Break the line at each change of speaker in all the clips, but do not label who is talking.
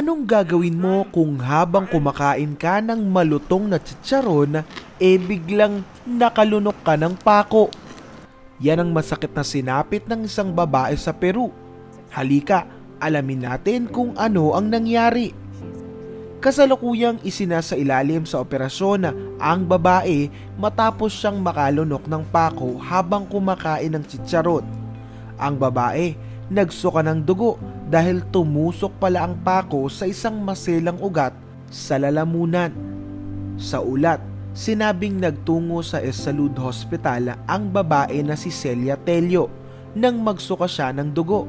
Anong gagawin mo kung habang kumakain ka ng malutong na chicharon, biglang nakalunok ka ng pako? Yan ang masakit na sinapit ng isang babae sa Peru. Halika, alamin natin kung ano ang nangyari. Kasalukuyang isinasailalim sa operasyon ang babae matapos siyang makalunok ng pako habang kumakain ng chicharon. Ang babae nagsuka ng dugo dahil tumusok pala ang pako sa isang maselang ugat sa lalamunan. Sa ulat, sinabing nagtungo sa Salud Hospital ang babae na si Celia Tello nang magsuka siya ng dugo.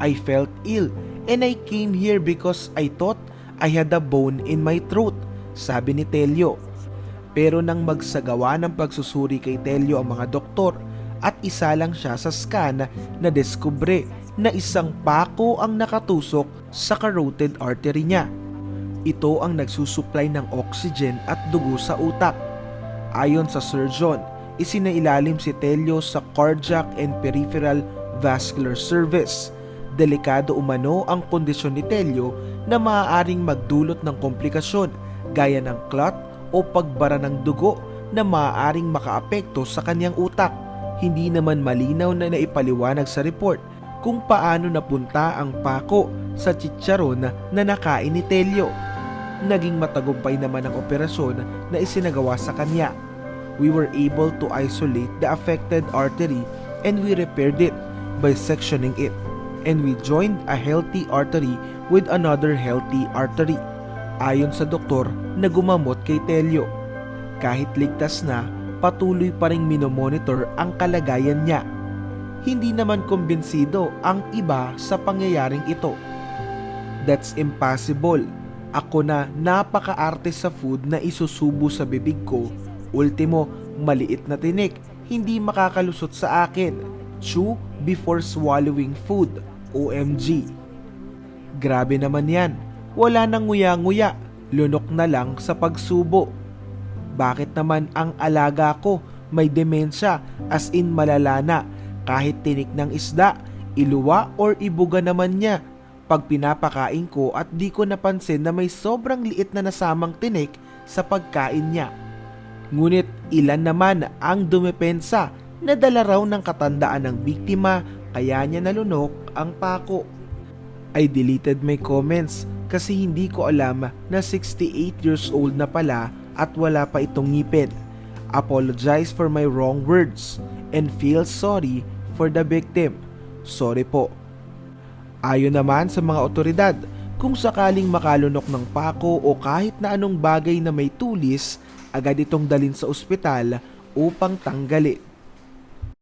I felt ill and I came here because I thought I had a bone in my throat, sabi ni Tello. Pero nang magsagawa ng pagsusuri kay Tello ang mga doktor at isa lang siya sa scan na deskubre na isang pako ang nakatusok sa carotid artery niya. Ito ang nagsusupply ng oxygen at dugo sa utak. Ayon sa surgeon, isinailalim si Tello sa Cardiac and Peripheral Vascular Service. Delikado umano ang kondisyon ni Tello na maaaring magdulot ng komplikasyon gaya ng clot o pagbara ng dugo na maaaring makaapekto sa kanyang utak. Hindi naman malinaw na naipaliwanag sa report kung paano napunta ang pako sa chicharon na nakain ni Tello. Naging matagumpay naman ang operasyon na isinagawa sa kanya. We were able to isolate the affected artery and we repaired it by sectioning it. And we joined a healthy artery with another healthy artery. Ayon sa doktor na gumamot kay Tello. Kahit ligtas na, patuloy pa ring minomonitor ang kalagayan niya. Hindi naman kumbinsido ang iba sa pangyayaring ito. That's impossible. Ako na napaka-arte sa food na isusubo sa bibig ko. Ultimo, maliit na tinik, hindi makakalusot sa akin. Chew before swallowing food. OMG. Grabe naman yan. Wala nang nguya-nguya. Lunok na lang sa pagsubo. Bakit naman ang alaga ko may demensya as in malala na? Kahit tinik ng isda, iluwa or ibuga naman niya. Pag pinapakain ko at di ko napansin na may sobrang liit na nasamang tinik sa pagkain niya. Ngunit ilan naman ang dumepensa na dala raw ng katandaan ng biktima kaya niya nalunok ang pako. I deleted my comments kasi hindi ko alam na 68 years old na pala at wala pa itong ngipin. Apologize for my wrong words and feel sorry for the victim. Sorry po. Ayon naman sa mga otoridad, kung sakaling makalunok ng pako o kahit na anong bagay na may tulis, agad itong dalhin sa ospital upang tanggalin.